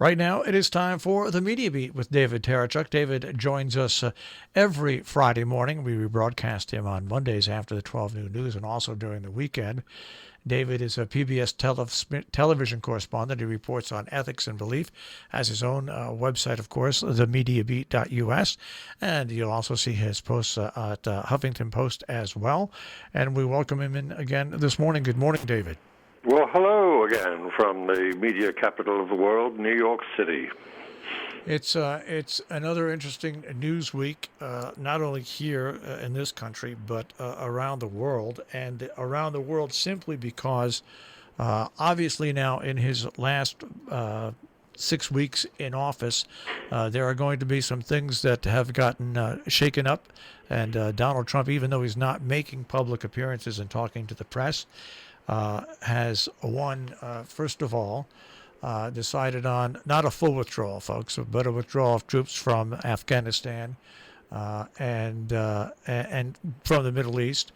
Right now, it is time for the Media Beat with David Tereshchuk. David joins us every Friday morning. We rebroadcast him on Mondays after the 12 noon news and also during the weekend. David is a PBS television correspondent. He reports on ethics and belief, has his own website, of course, themediabeat.us, and you'll also see his posts at Huffington Post as well. And we welcome him in again this morning. Good morning, David. Well, hello again from the media capital of the world, New York City. It's another interesting news week, not only here in this country, but around the world, and around the world simply because obviously now in his last 6 weeks in office, there are going to be some things that have gotten shaken up, and Donald Trump, even though he's not making public appearances and talking to the press, has first of all, decided on not a full withdrawal, folks, but a withdrawal of troops from Afghanistan and from the Middle East.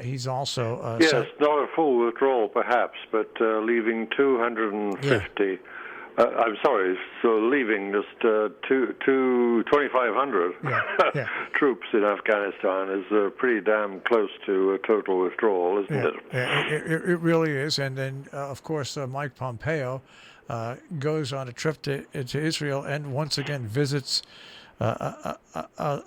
He's also yes, not a full withdrawal, perhaps, but leaving 250. I'm sorry, so leaving just 2,500 troops in Afghanistan is pretty damn close to a total withdrawal, isn't it? It really is. And then, of course, Mike Pompeo goes on a trip to Israel and once again visits a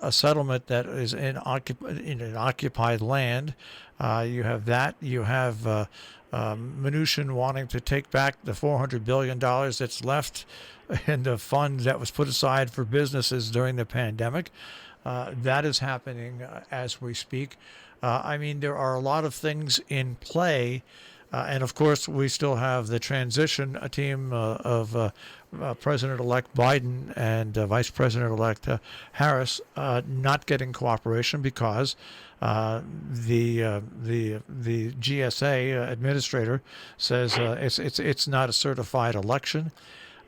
settlement that is in an occupied land. You have that. You have Mnuchin wanting to take back the $400 billion that's left in the fund that was put aside for businesses during the pandemic. That is happening as we speak. I mean, there are a lot of things in play. And, of course, we still have the transition team of President-elect Biden and Vice President-elect Harris not getting cooperation because the GSA administrator says it's not a certified election.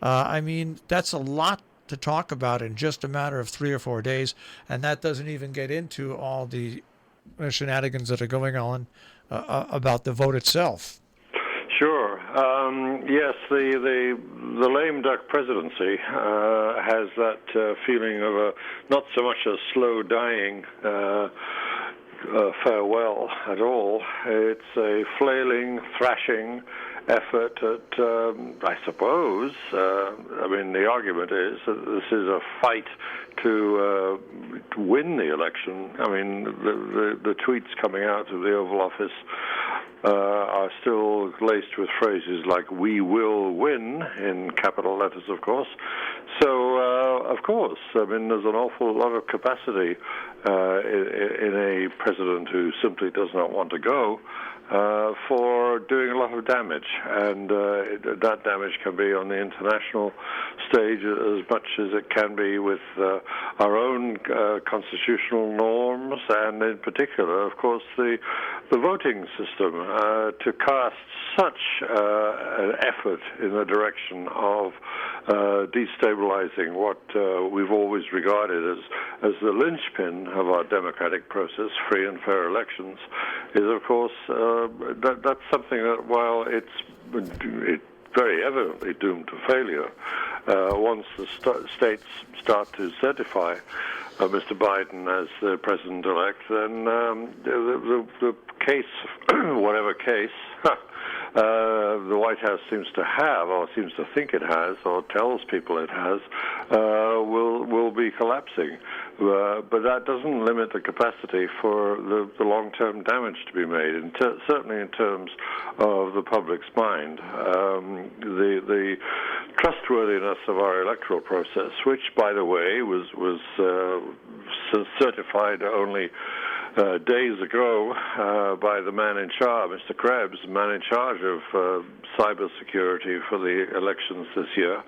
I mean, that's a lot to talk about in just a matter of 3 or 4 days, and that doesn't even get into all the shenanigans that are going on about the vote itself. Sure. Yes, the lame duck presidency has that feeling of not so much a slow dying farewell at all. It's a flailing, thrashing effort at, I suppose, I mean, the argument is that this is a fight to win the election. I mean, the tweets coming out of the Oval Office are still laced with phrases like "we will win" in capital letters, of course. So, of course, I mean, there's an awful lot of capacity in a president who simply does not want to go for doing a lot of damage. And that damage can be on the international stage as much as it can be with our own constitutional norms, and in particular, of course, the voting system. To cast such an effort in the direction of destabilizing what we've always regarded as the linchpin of our democratic process, free and fair elections, is, of course, that's something that, while it's very evidently doomed to failure, once the states start to certify Mr. Biden as the president-elect, then the case, whatever case, the White House seems to have, or seems to think it has, or tells people it has, will be collapsing. But that doesn't limit the capacity for the long-term damage to be made, and certainly in terms of the public's mind. The trustworthiness of our electoral process, which, by the way, was certified only days ago by the man in charge, Mr. Krebs, the man in charge of cybersecurity for the elections this year,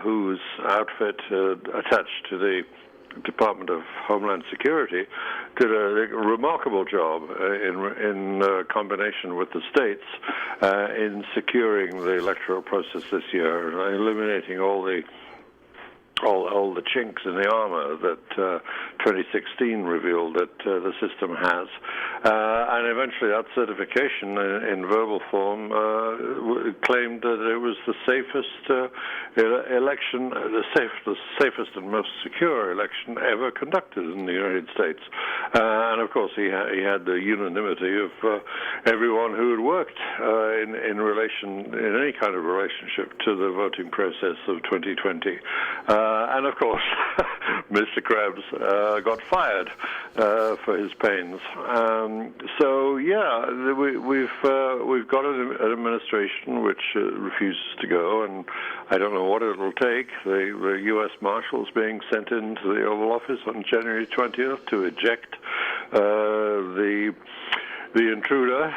whose outfit attached to the Department of Homeland Security did a remarkable job in combination with the states in securing the electoral process this year, eliminating all the all the chinks in the armor that 2016 revealed that the system has. And eventually that certification in verbal form claimed that it was the safest election, the safest and most secure election ever conducted in the United States. And of course he had the unanimity of everyone who had worked in any kind of relationship to the voting process of 2020. And of course, Mr. Krebs got fired for his pains. So yeah, we've got an administration which refuses to go, and I don't know what it'll take. The U.S. Marshals being sent into the Oval Office on January 20th to eject the intruder.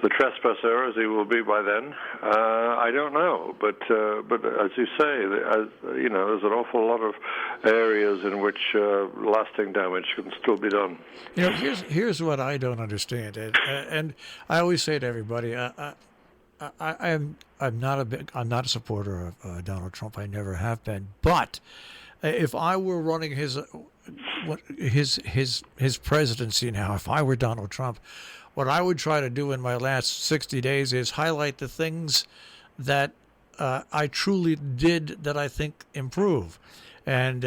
The trespasser, as he will be by then, I don't know. But as you say, there's an awful lot of areas in which lasting damage can still be done. Here's what I don't understand, and I always say to everybody, I'm not a supporter of Donald Trump. I never have been. But if I were running his presidency now, if I were Donald Trump, what I would try to do in my last 60 days is highlight the things that I truly did that I think improve. And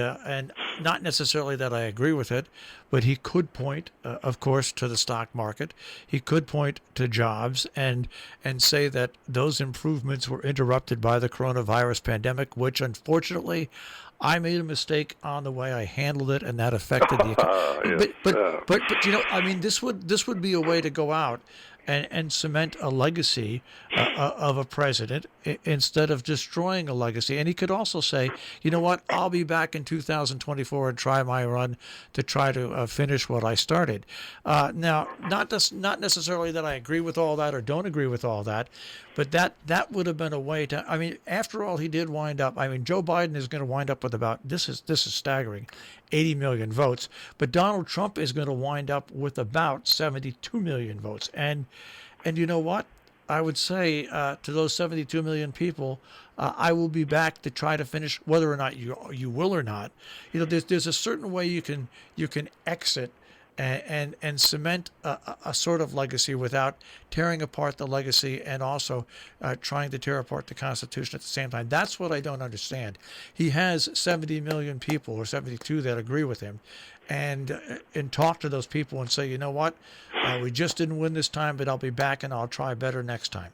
not necessarily that I agree with it, but he could point, of course, to the stock market. He could point to jobs and say that those improvements were interrupted by the coronavirus pandemic, which unfortunately I made a mistake on the way I handled it, and that affected the economy. But this would be a way to go out and cement a legacy of a president instead of destroying a legacy. And he could also say, you know what, I'll be back in 2024 and try my run to try to finish what I started. Now, not necessarily that I agree with all that or don't agree with all that, but that would have been a way to, after all, he did wind up, Joe Biden is going to wind up with about, this is staggering, 80 million votes, but Donald Trump is going to wind up with about 72 million votes. And you know what? I would say to those 72 million people, I will be back to try to finish, whether or not you will or not. There's a certain way you can exit and cement a sort of legacy without tearing apart the legacy and also trying to tear apart the Constitution at the same time. That's what I don't understand. He has 70 million people or 72 that agree with him, and talk to those people and say, you know what, we just didn't win this time, but I'll be back and I'll try better next time.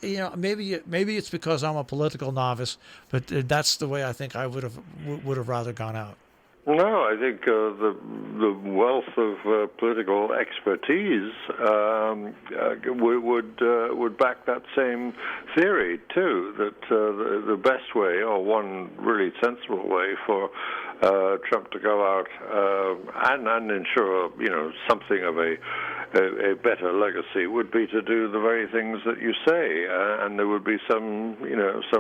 Maybe it's because I'm a political novice, but that's the way I think I would have rather gone out. No, I think the wealth of political expertise would back that same theory too. That the best way, or one really sensible way for Trump to go out and ensure something of a better legacy would be to do the very things that you say, and there would be some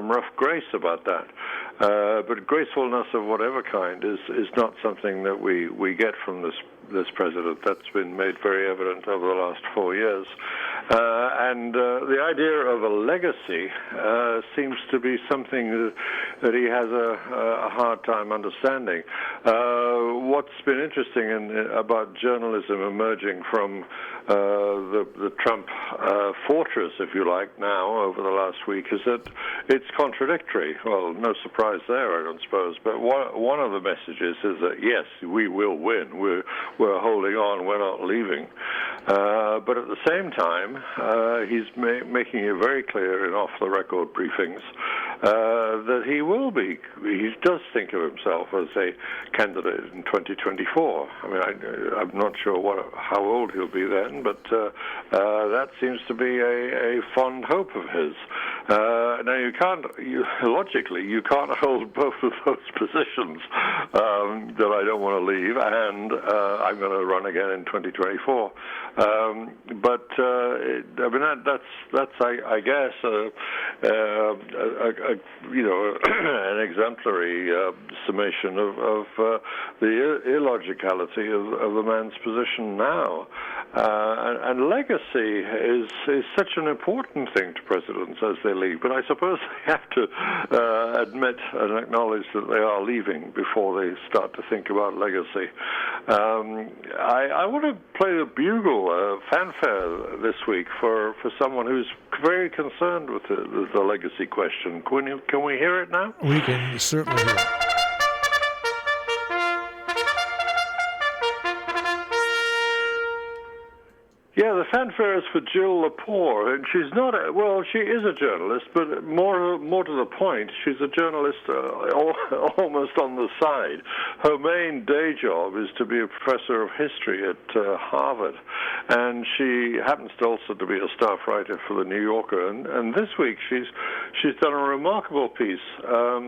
rough grace about that. But gracefulness of whatever kind is not something that we get from this president. That's been made very evident over the last 4 years. And the idea of a legacy seems to be something that he has a hard time understanding. What's been interesting about journalism emerging from the Trump fortress, if you like, now over the last week is that it's contradictory. Well, no surprise there, I don't suppose. But one of the messages is that, yes, we will win. We're holding on. We're not leaving. But at the same time, he's making it very clear in off-the-record briefings that he does think of himself as a candidate in 2024. I'm not sure how old he'll be then, but that seems to be a fond hope of his. Now, logically, you can't hold both of those positions, that I don't want to leave and I'm going to run again in 2024. That's I guess a an exemplary summation of the illogicality of the man's position now. And legacy is such an important thing to presidents as they leave. But I suppose they have to admit and acknowledge that they are leaving before they start to think about legacy. I want to play the bugle fanfare this week for someone who's very concerned with the legacy question. Can we hear it now? We can certainly hear it. Yeah, the fanfare is for Jill Lepore, and she's not she is a journalist, but more to the point, she's a journalist almost on the side. Her main day job is to be a professor of history at Harvard, and she happens to also to be a staff writer for the New Yorker. And this week she's done a remarkable piece,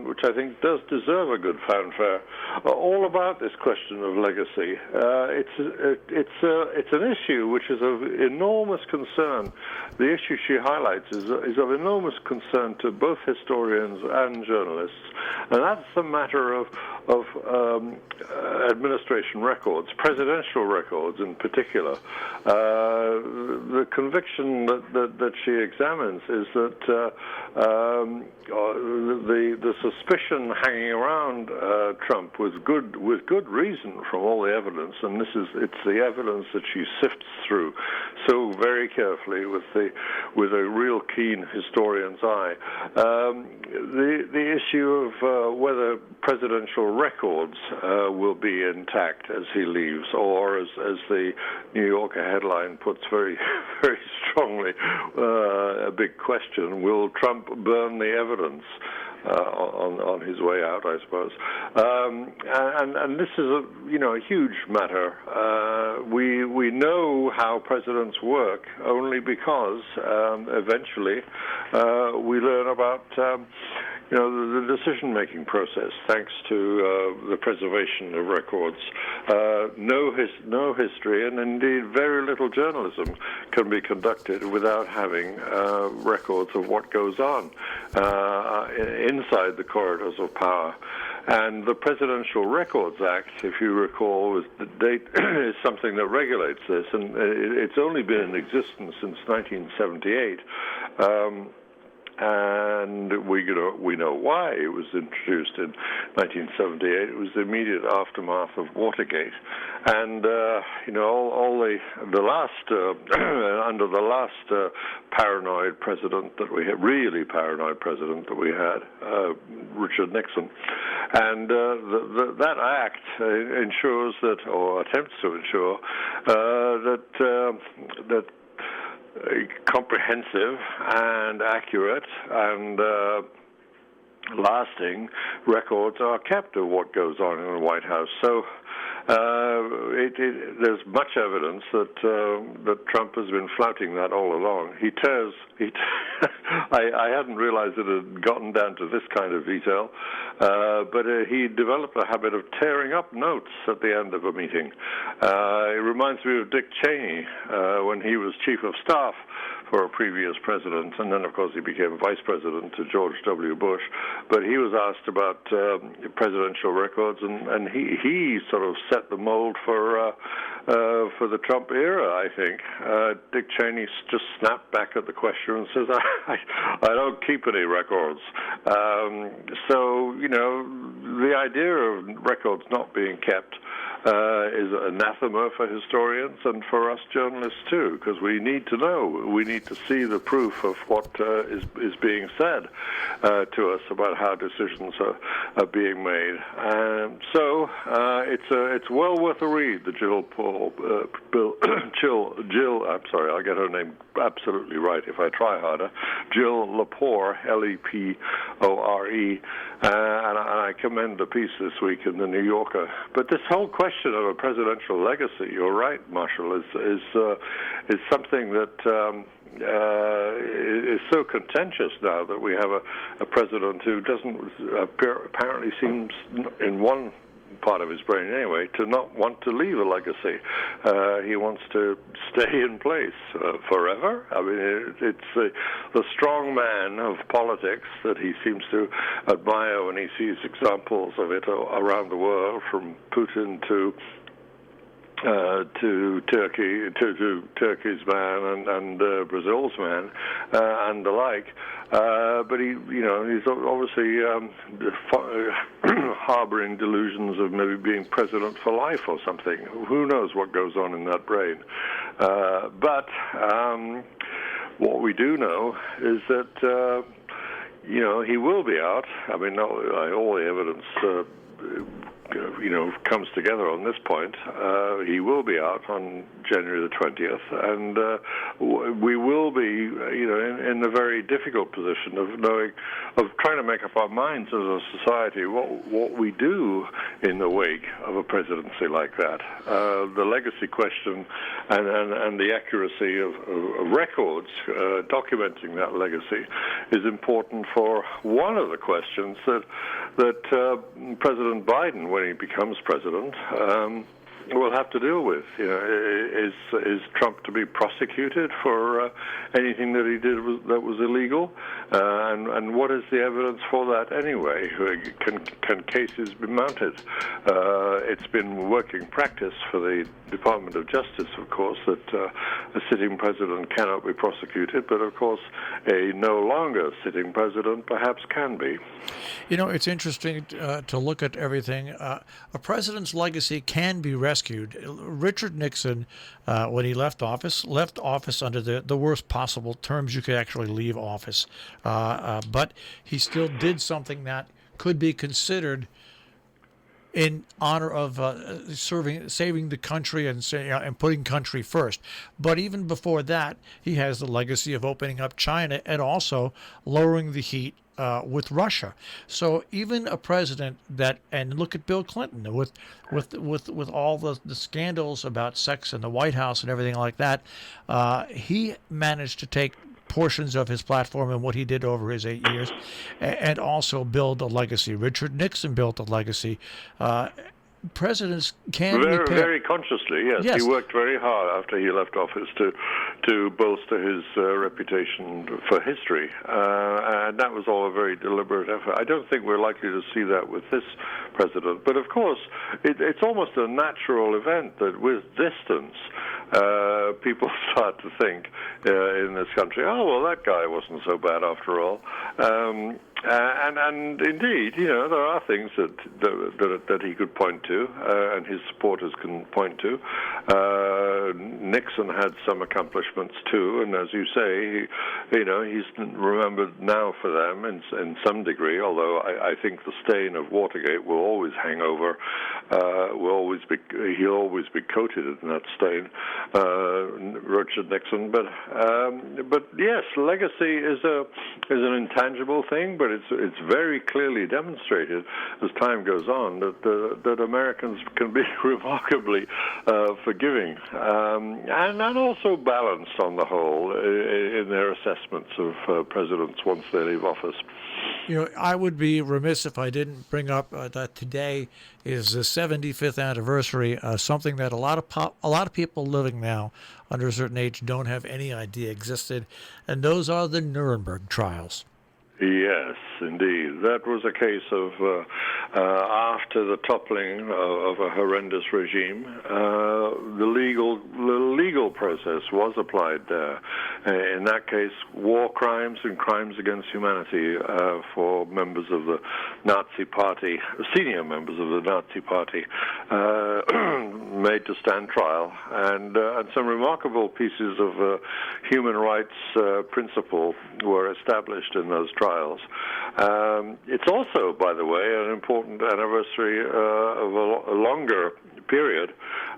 which I think does deserve a good fanfare, all about this question of legacy. It's an issue which is of enormous concern. The issue she highlights is of enormous concern to both historians and journalists, and that's the matter of administration records, presidential records in particular. The conviction that she examines is that the suspicion hanging around Trump with good reason from all the evidence, and it's the evidence that she sifts through so very carefully with a real keen historian's eye. The issue of whether presidential records will be intact as he leaves, or as the New Yorker headline puts very, very strongly, a big question: will Trump burn the evidence on his way out, I suppose? And this is a huge matter. We know how presidents work only because eventually we learn about the decision-making process, thanks to the preservation of records. No history, and indeed very little journalism, can be conducted without having records of what goes on inside the corridors of power. And the Presidential Records Act, if you recall, the date is something that regulates this, and it's only been in existence since 1978. And we know why it was introduced in 1978. It was the immediate aftermath of Watergate, and all the last under the last paranoid president that we had, really paranoid president that we had, Richard Nixon, and that act ensures that, or attempts to ensure that comprehensive and accurate and lasting records are kept of what goes on in the White House. So there's much evidence that Trump has been flouting that all along. I hadn't realized it had gotten down to this kind of detail, but he developed a habit of tearing up notes at the end of a meeting. It reminds me of Dick Cheney when he was chief of staff for a previous president, and then, of course, he became vice president to George W. Bush. But he was asked about presidential records, and he sort of set the mold for the Trump era, I think. Dick Cheney just snapped back at the question and says, I don't keep any records. So, the idea of records not being kept is anathema for historians and for us journalists too, because we need to know, we need to see the proof of what is being said to us about how decisions are being made. So it's well worth a read, the Jill. I'm sorry, I'll get her name absolutely right if I try harder. Jill Lepore, Lepore, and I commend the piece this week in the New Yorker. But this whole question of a presidential legacy, you're right, Marshall, is something that is so contentious now that we have a president who doesn't apparently seems in one part of his brain anyway, to not want to leave a legacy. He wants to stay in place forever. I mean, it's the strong man of politics that he seems to admire when he sees examples of it around the world, from Putin to Turkey, to Turkey's man and Brazil's man, and the like. But he's obviously harboring delusions of maybe being president for life or something. Who knows what goes on in that brain? But what we do know is that he will be out. I mean, all the evidence comes together on this point. He will be out on January the 20th, and we will be, in the very difficult position of trying to make up our minds as a society what we do in the wake of a presidency like that. The legacy question and the accuracy of records documenting that legacy is important for one of the questions that President Biden, when he becomes president, will have to deal with. Is Trump to be prosecuted for anything that he did that was illegal? And what is the evidence for that anyway? Can cases be mounted? It's been working practice for the Department of Justice, of course, that a sitting president cannot be prosecuted, but of course a no longer sitting president perhaps can be. It's interesting to look at everything. A president's legacy can be rescued. Richard Nixon, when he left office under the worst possible terms you could actually leave office. But he still did something that could be considered in honor of saving the country and putting country first. But even before that, he has the legacy of opening up China and lowering the heat with Russia. So even a president and look at Bill Clinton with all the scandals about sex in the White House and everything like that, he managed to take portions of his platform and what he did over his 8 years and also build a legacy. Richard Nixon built a legacy. Presidents can very consciously, yes. He worked very hard after he left office to bolster his reputation for history, and that was all a very deliberate effort. I don't think we're likely to see that with this president, but of course it's almost a natural event that with distance people start to think in this country, oh well, that guy wasn't so bad after all. And indeed, there are things that he could point to, and his supporters can point to. Nixon had some accomplishments too, and as you say, he's remembered now for them in some degree. Although I think the stain of Watergate will always hang over. He'll always be coated in that stain, Richard Nixon. But yes, legacy is an intangible thing, but it's very clearly demonstrated as time goes on that Americans can be remarkably forgiving and also balanced on the whole in their assessments of presidents once they leave office. I would be remiss if I didn't bring up that today is the 75th anniversary, something that a lot of people living now under a certain age don't have any idea existed, and those are the Nuremberg trials. Yes, indeed. That was a case of after the toppling of a horrendous regime, the legal process was applied there. In that case, war crimes and crimes against humanity for members of the Nazi Party, senior members of the Nazi Party, made to stand trial, and some remarkable pieces of human rights principle were established in those trials. It's also, by the way, an important anniversary of a longer period,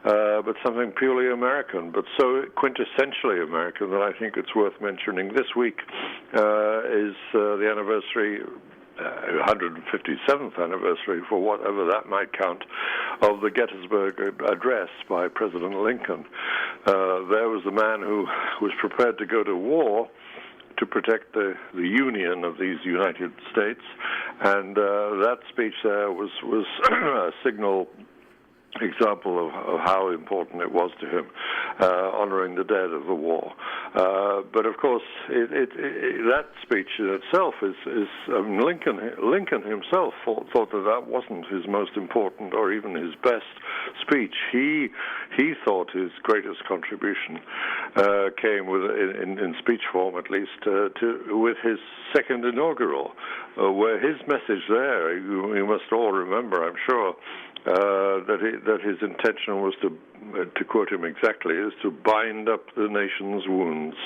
but something purely American, but so quintessentially American that I think it's worth mentioning. This week is the anniversary, 157th anniversary, for whatever that might count, of the Gettysburg Address by President Lincoln. There was a man who was prepared to go to war to protect the union of these United States, and that speech there was a signal example of how important it was to him, honoring the dead of the war. But of course, that speech in itself is Lincoln himself thought that wasn't his most important or even his best speech. He thought his greatest contribution came in speech form, at least, with his second inaugural, where his message there, you must all remember, I'm sure, that his intention was to quote him exactly, is to bind up the nation's wounds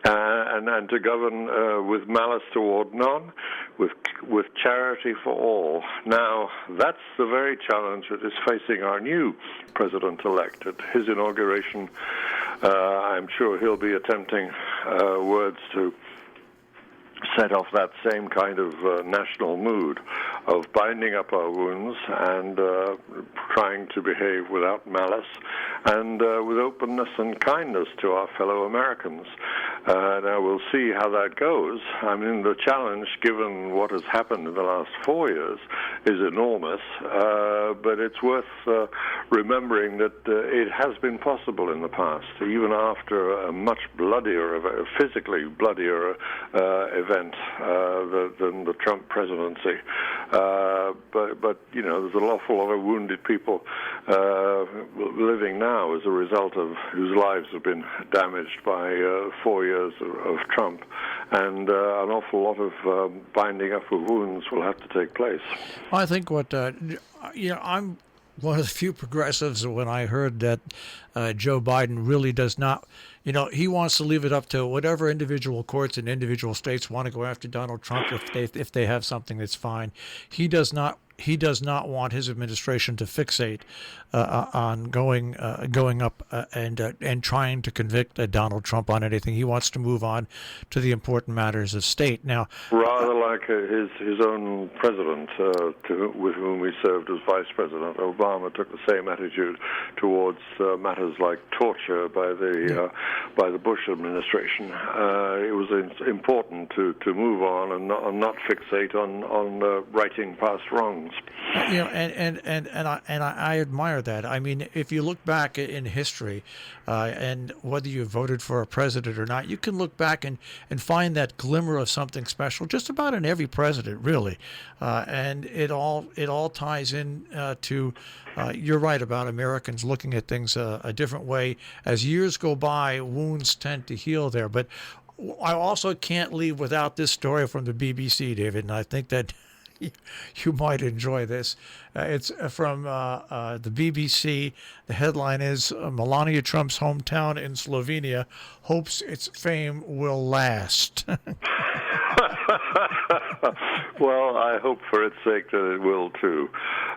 and to govern with malice toward none, with charity for all. Now, that's the very challenge that is facing our new president-elect. At his inauguration, I'm sure he'll be attempting words to set off that same kind of national mood of binding up our wounds and trying to behave without malice and with openness and kindness to our fellow Americans. Now, we'll see how that goes. I mean, the challenge, given what has happened in the last 4 years, is enormous, but it's worth remembering that it has been possible in the past, even after a much bloodier, physically bloodier event than the Trump presidency. But you know, there's an awful lot of wounded people living now as a result of whose lives have been damaged by 4 years of Trump, and an awful lot of binding up of wounds will have to take place. I think what I'm one of the few progressives when I heard that Joe Biden really does not, he wants to leave it up to whatever individual courts and individual states want to go after Donald Trump if they have something that's fine. He does not want his administration to fixate on going up and trying to convict Donald Trump on anything. He wants to move on to the important matters of state. Now, rather like his own president, with whom he served as vice president, Obama took the same attitude towards matters like torture by the Bush administration. It was important to move on and not fixate on righting past wrongs. And I admire that. I mean, if you look back in history, and whether you voted for a president or not, you can look back and find that glimmer of something special just about in every president, really. And it all ties in to you're right about Americans looking at things a different way. As years go by, wounds tend to heal there. But I also can't leave without this story from the BBC, David, and I think that you might enjoy this. It's from the BBC. The headline is Melania Trump's hometown in Slovenia hopes its fame will last. Well, I hope for its sake that it will too.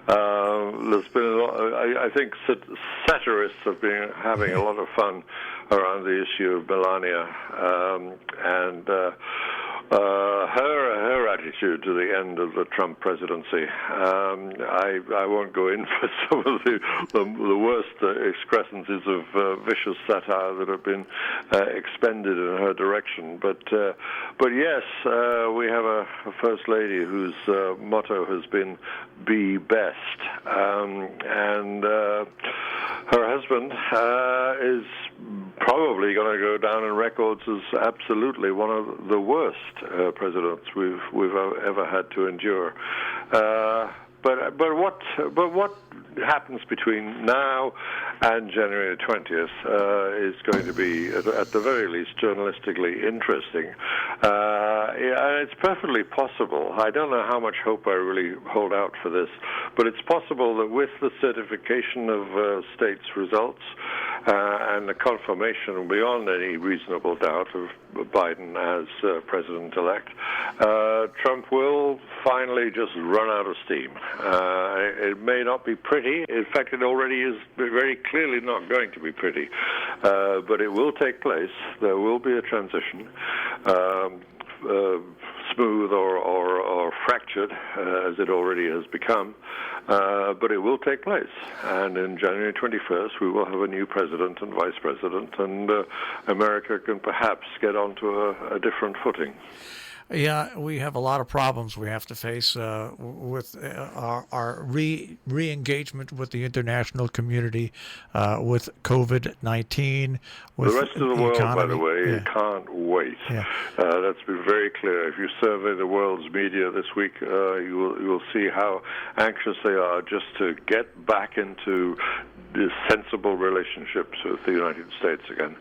There's been I think satirists have been having a lot of fun around the issue of Melania and her attitude to the end of the Trump presidency. I won't go in for some of the worst excrescences of vicious satire that have been expended in her direction. But yes, we have a first lady whose motto has been "Be best," and her husband is probably going to go down in records as absolutely one of the worst presidents we've ever had to endure. But what happens between now and January 20th is going to be, at the very least, journalistically interesting. And it's perfectly possible. I don't know how much hope I really hold out for this, but it's possible that with the certification of states' results and the confirmation beyond any reasonable doubt of Biden as president-elect, Trump will finally just run out of steam. It may not be pretty. In fact, it already is very clearly not going to be pretty. But it will take place. There will be a transition. smooth or fractured as it already has become, but it will take place. And in January 21st, we will have a new president and vice president, and America can perhaps get onto a different footing. Yeah, we have a lot of problems we have to face with our re-engagement with the international community, with COVID-19, with the rest of the world, economy. by the way, can't wait. Yeah. That's been very clear. If you survey the world's media this week, you will see how anxious they are just to get back into sensible relationships with the United States again.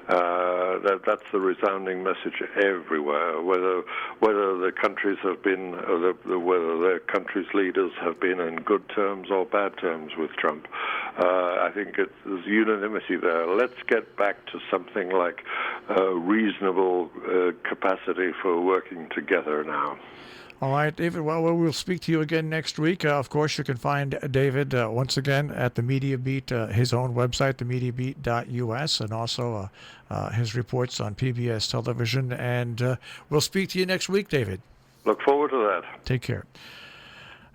That's the resounding message everywhere. Whether the countries have been, whether their countries' leaders have been in good terms or bad terms with Trump, I think there's unanimity there. Let's get back to something like reasonable capacity for working together now. All right, David. Well, we'll speak to you again next week. Of course, you can find David once again at the Media Beat, his own website, themediabeat.us, and also his reports on PBS television. And we'll speak to you next week, David. Look forward to that. Take care.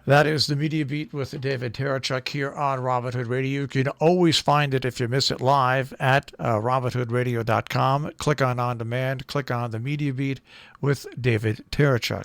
That is the Media Beat with David Tereshchuk here on Robert Hood Radio. You can always find it if you miss it live at roberthoodradio.com. Click on demand, click on the Media Beat with David Tereshchuk.